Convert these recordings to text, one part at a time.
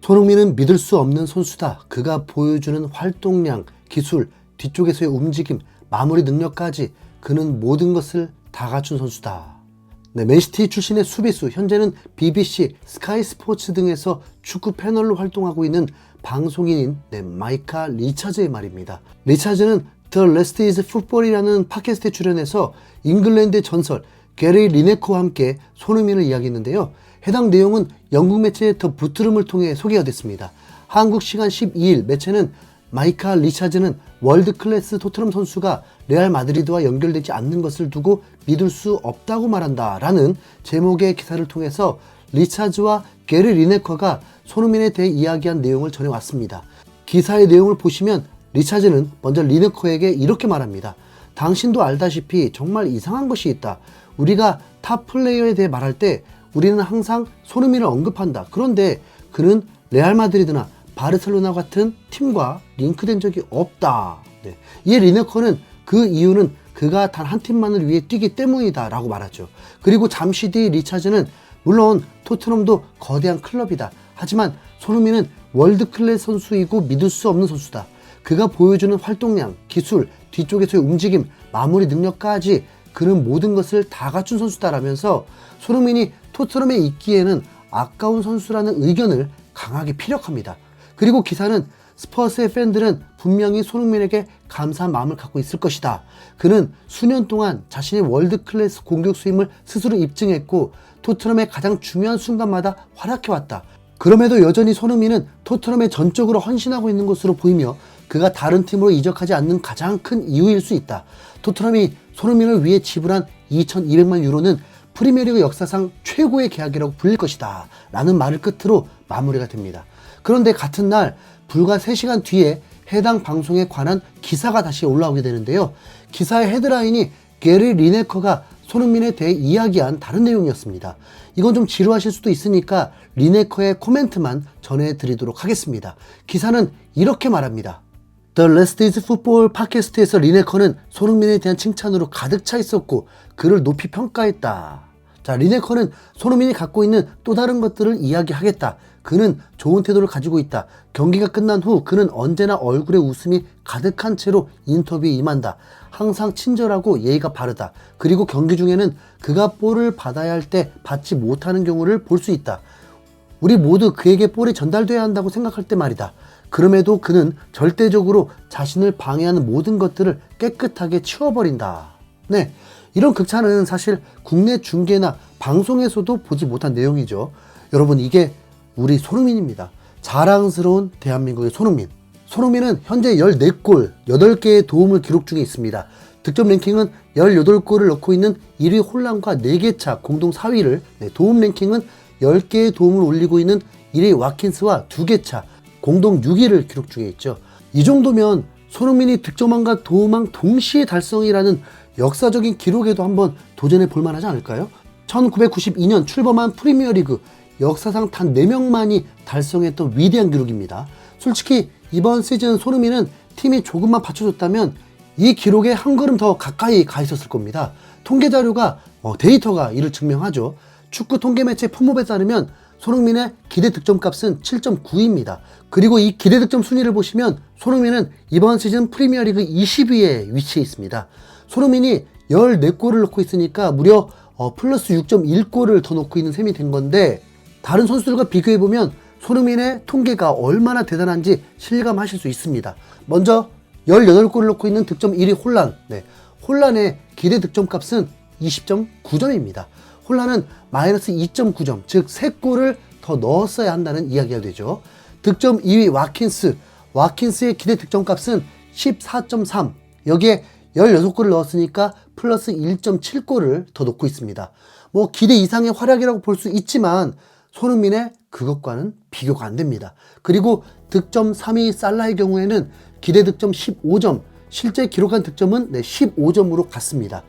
손흥민은 믿을 수 없는 선수다. 그가 보여주는 활동량, 기술, 뒤쪽에서의 움직임, 마무리 능력까지 그는 모든 것을 다 갖춘 선수다. 네, 맨시티 출신의 수비수, 현재는 BBC, 스카이 스포츠 등에서 축구 패널로 활동하고 있는 방송인인 마이카 리차즈의 말입니다. 리차즈는 The Rest is Football이라는 팟캐스트에 출연해서 잉글랜드의 전설 게리 리네커와 함께 손흥민을 이야기했는데요. 해당 내용은 영국 매체 더 부트름을 통해 소개가 됐습니다. 한국 시간 12일 매체는 마이카 리차즈는 월드클래스 토트넘 선수가 레알 마드리드와 연결되지 않는 것을 두고 믿을 수 없다고 말한다 라는 제목의 기사를 통해서 리차즈와 게리 리네커가 손흥민에 대해 이야기한 내용을 전해왔습니다. 기사의 내용을 보시면 리차즈는 먼저 리네커에게 이렇게 말합니다. 당신도 알다시피 정말 이상한 것이 있다. 우리가 탑 플레이어에 대해 말할 때 우리는 항상 손흥민을 언급한다. 그런데 그는 레알 마드리드나 바르셀로나 같은 팀과 링크된 적이 없다. 네. 이에 리네커는 그 이유는 그가 단 한 팀만을 위해 뛰기 때문이다 라고 말하죠. 그리고 잠시 뒤 리차즈는 물론 토트넘도 거대한 클럽이다. 하지만 손흥민은 월드클래스 선수이고 믿을 수 없는 선수다. 그가 보여주는 활동량, 기술, 뒤쪽에서의 움직임, 마무리 능력까지 그는 모든 것을 다 갖춘 선수다라면서 손흥민이 토트넘에 있기에는 아까운 선수라는 의견을 강하게 피력합니다. 그리고 기사는 스퍼스의 팬들은 분명히 손흥민에게 감사한 마음을 갖고 있을 것이다. 그는 수년 동안 자신의 월드클래스 공격수임을 스스로 입증했고 토트넘의 가장 중요한 순간마다 활약해왔다. 그럼에도 여전히 손흥민은 토트넘에 전적으로 헌신하고 있는 것으로 보이며 그가 다른 팀으로 이적하지 않는 가장 큰 이유일 수 있다. 토트넘이 손흥민을 위해 지불한 2,200만 유로는 프리미어리그 역사상 최고의 계약이라고 불릴 것이다 라는 말을 끝으로 마무리가 됩니다. 그런데 같은 날 불과 3시간 뒤에 해당 방송에 관한 기사가 다시 올라오게 되는데요. 기사의 헤드라인이 게리 리네커가 손흥민에 대해 이야기한 다른 내용이었습니다. 이건 좀 지루하실 수도 있으니까 리네커의 코멘트만 전해드리도록 하겠습니다. 기사는 이렇게 말합니다. The Rest is Football 팟캐스트에서 리네커는 손흥민에 대한 칭찬으로 가득 차 있었고 그를 높이 평가했다. 자, 리네커는 손흥민이 갖고 있는 또 다른 것들을 이야기하겠다. 그는 좋은 태도를 가지고 있다. 경기가 끝난 후 그는 언제나 얼굴에 웃음이 가득한 채로 인터뷰에 임한다. 항상 친절하고 예의가 바르다. 그리고 경기 중에는 그가 볼을 받아야 할 때 받지 못하는 경우를 볼 수 있다. 우리 모두 그에게 볼이 전달돼야 한다고 생각할 때 말이다. 그럼에도 그는 절대적으로 자신을 방해하는 모든 것들을 깨끗하게 치워버린다. 네, 이런 극찬은 사실 국내 중계나 방송에서도 보지 못한 내용이죠. 여러분, 이게 우리 손흥민입니다. 자랑스러운 대한민국의 손흥민. 손흥민은 현재 14골, 8개의 도움을 기록 중에 있습니다. 득점 랭킹은 18골을 넣고 있는 1위 홀란과 4개 차 공동 4위를, 도움 랭킹은 10개의 도움을 올리고 있는 1위 와킨스와 2개 차 공동 6위를 기록 중에 있죠. 이 정도면 손흥민이 득점왕과 도움왕 동시에 달성이라는 역사적인 기록에도 한번 도전해 볼 만하지 않을까요? 1992년 출범한 프리미어리그 역사상 단 4명만이 달성했던 위대한 기록입니다. 솔직히 이번 시즌 손흥민은 팀이 조금만 받쳐줬다면 이 기록에 한 걸음 더 가까이 가 있었을 겁니다. 통계 자료가 데이터가 이를 증명하죠. 축구 통계 매체 풋몹에 따르면 손흥민의 기대 득점 값은 7.9입니다. 그리고 이 기대 득점 순위를 보시면 손흥민은 이번 시즌 프리미어리그 20위에 위치해 있습니다. 손흥민이 14골을 넣고 있으니까 무려 플러스 6.1골을 더 넣고 있는 셈이 된 건데, 다른 선수들과 비교해보면 손흥민의 통계가 얼마나 대단한지 실감하실 수 있습니다. 먼저 18골을 넣고 있는 득점 1위 홀란. 홀란의 기대 득점 값은 20.9점입니다. 홀란은 마이너스 2.9점, 즉 3골을 더 넣었어야 한다는 이야기가 되죠. 득점 2위 와킨스의 기대 득점 값은 14.3. 여기에 16골을 넣었으니까 플러스 1.7골을 더 넣고 있습니다. 뭐 기대 이상의 활약이라고 볼 수 있지만 손흥민의 그것과는 비교가 안 됩니다. 그리고 득점 3위 살라의 경우에는 기대 득점 15점, 실제 기록한 득점은 15점으로 같습니다.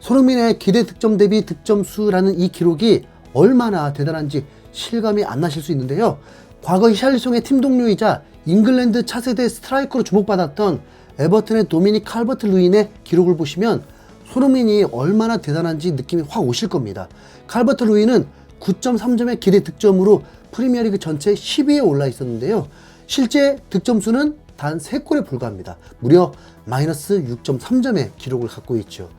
손흥민의 기대 득점 대비 득점 수라는 이 기록이 얼마나 대단한지 실감이 안 나실 수 있는데요. 과거 히샬리송의 팀 동료이자 잉글랜드 차세대 스트라이커로 주목받았던 에버튼의 도미닉 칼버트 루인의 기록을 보시면 손흥민이 얼마나 대단한지 느낌이 확 오실 겁니다. 칼버트 루인은 9.3점의 기대 득점으로 프리미어리그 전체 10위에 올라 있었는데요. 실제 득점수는 단 3골에 불과합니다. 무려 마이너스 6.3점의 기록을 갖고 있죠.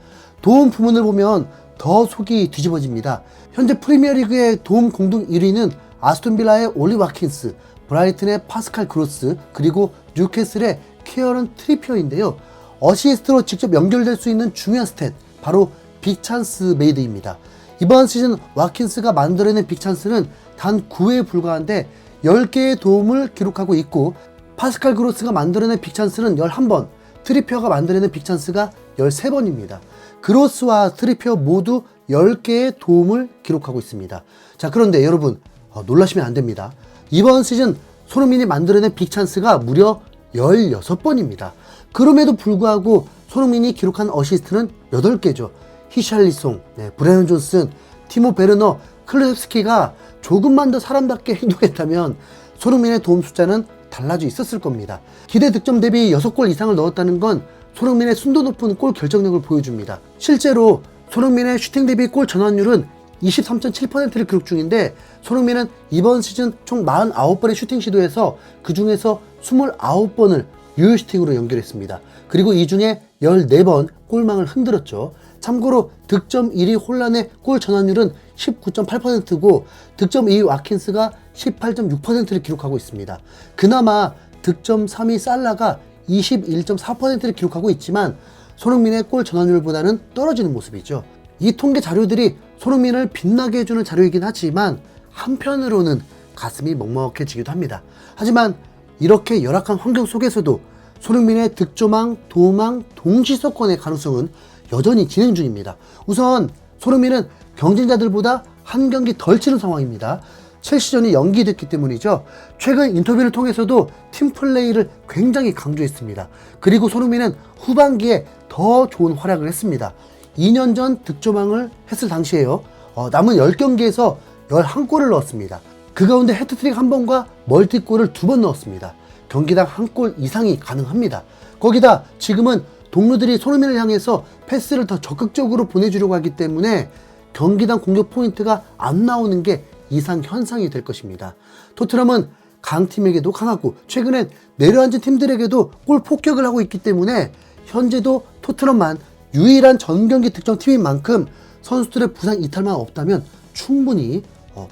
도움 부문을 보면 더 속이 뒤집어집니다. 현재 프리미어리그의 도움 공동 1위는 아스톤빌라의 올리 와킨스, 브라이튼의 파스칼 그로스, 그리고 뉴캐슬의 키어런 트리피어인데요. 어시스트로 직접 연결될 수 있는 중요한 스탯, 바로 빅찬스 메이드입니다. 이번 시즌 와킨스가 만들어낸 빅찬스는 단 9회에 불과한데 10개의 도움을 기록하고 있고, 파스칼 그로스가 만들어낸 빅찬스는 11번, 트리피어가 만들어낸 빅찬스가 13번입니다. 그로스와 트리피어 모두 10개의 도움을 기록하고 있습니다. 자, 그런데 여러분 놀라시면 안 됩니다. 이번 시즌 손흥민이 만들어낸 빅찬스가 무려 16번입니다. 그럼에도 불구하고 손흥민이 기록한 어시스트는 8개죠. 히샬리송, 브라이언 존슨, 티모 베르너, 클루셉스키가 조금만 더 사람답게 행동했다면 손흥민의 도움 숫자는 달라져 있었을 겁니다. 기대 득점 대비 6골 이상을 넣었다는 건 손흥민의 순도 높은 골 결정력을 보여줍니다. 실제로 손흥민의 슈팅 대비 골 전환율은 23.7%를 기록 중인데, 손흥민은 이번 시즌 총 49번의 슈팅 시도에서 그 중에서 29번을 유효 슈팅으로 연결했습니다. 그리고 이 중에 14번 골망을 흔들었죠. 참고로 득점 1위 혼란의 골 전환율은 19.8%고 득점 2위 와킨스가 18.6%를 기록하고 있습니다. 그나마 득점 3위 살라가 21.4%를 기록하고 있지만 손흥민의 골 전환율보다는 떨어지는 모습이죠. 이 통계 자료들이 손흥민을 빛나게 해주는 자료이긴 하지만 한편으로는 가슴이 먹먹해지기도 합니다. 하지만 이렇게 열악한 환경 속에서도 손흥민의 득점왕, 도움왕, 동시석권의 가능성은 여전히 진행 중입니다. 우선 손흥민은 경쟁자들보다 한 경기 덜 치른 상황입니다. 첼시전이 연기됐기 때문이죠. 최근 인터뷰를 통해서도 팀플레이를 굉장히 강조했습니다. 그리고 손흥민은 후반기에 더 좋은 활약을 했습니다. 2년 전 득점왕을 했을 당시에요. 남은 10경기에서 11골을 넣었습니다. 그 가운데 해트트릭 1번과 멀티골을 2번 넣었습니다. 경기당 1골 이상이 가능합니다. 거기다 지금은 동료들이 손흥민을 향해서 패스를 더 적극적으로 보내주려고 하기 때문에 경기당 공격 포인트가 안 나오는 게 이상 현상이 될 것입니다. 토트넘은 강팀에게도 강하고 최근엔 내려앉은 팀들에게도 골 폭격을 하고 있기 때문에 현재도 토트넘만 유일한 전경기 득점팀인 만큼 선수들의 부상 이탈만 없다면 충분히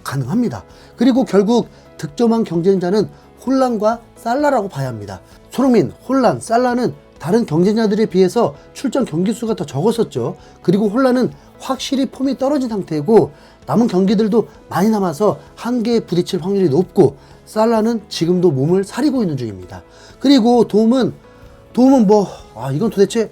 가능합니다. 그리고 결국 득점왕 경쟁자는 홀란과 살라라고 봐야 합니다. 손흥민, 홀란, 살라는 다른 경쟁자들에 비해서 출전 경기 수가 더 적었었죠. 그리고 홀란은 확실히 폼이 떨어진 상태고 남은 경기들도 많이 남아서 한계에 부딪힐 확률이 높고, 살라는 지금도 몸을 사리고 있는 중입니다. 그리고 도움은 이건 도대체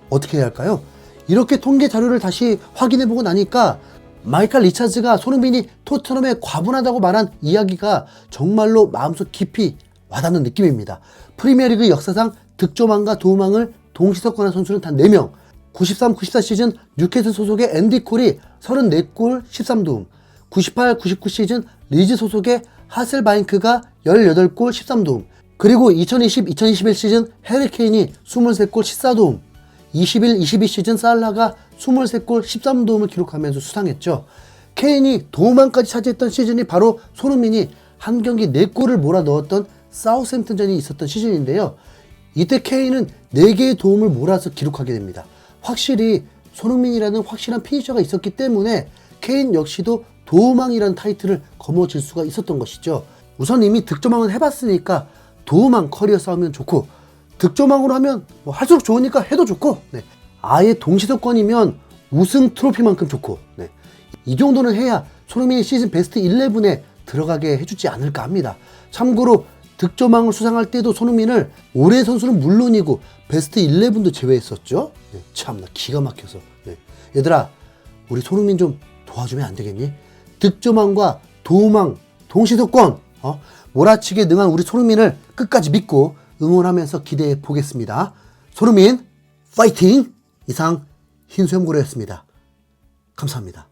어떻게 해야 할까요? 이렇게 통계 자료를 다시 확인해보고 나니까 마이클 리차즈가 손흥민이 토트넘에 과분하다고 말한 이야기가 정말로 마음속 깊이 와닿는 느낌입니다. 프리미어리그 역사상 득점왕과 도움왕을 동시석권한 선수는 단 4명. 93-94 시즌 뉴캐슬 소속의 앤디 콜이 34골 13도움, 98-99 시즌 리즈 소속의 하셀바잉크가 18골 13도움, 그리고 2020-2021 시즌 해리 케인이 23골 14도움, 21-22 시즌 살라가 23골 13도움을 기록하면서 수상했죠. 케인이 도움왕까지 차지했던 시즌이 바로 손흥민이 한 경기 4골을 몰아 넣었던 사우샘튼전이 있었던 시즌인데요. 이때 케인은 4개의 도움을 몰아서 기록하게 됩니다. 확실히 손흥민이라는 확실한 피니셔가 있었기 때문에 케인 역시도 도움왕이라는 타이틀을 거머쥘 수가 있었던 것이죠. 우선 이미 득점왕은 해봤으니까 도움왕 커리어 싸우면 좋고, 득점왕으로 하면 할수록 좋으니까 해도 좋고, 아예 동시석권이면 우승 트로피만큼 좋고, 이 정도는 해야 손흥민이 시즌 베스트 11에 들어가게 해주지 않을까 합니다. 참고로 득점왕을 수상할 때도 손흥민을 올해 선수는 물론이고 베스트 11도 제외했었죠. 참나 기가 막혀서. 얘들아, 우리 손흥민 좀 도와주면 안 되겠니? 득점왕과 도움왕 동시석권 몰아치기에 능한 우리 손흥민을 끝까지 믿고 응원하면서 기대해 보겠습니다. 손흥민 파이팅! 이상 흰수염고래였습니다. 감사합니다.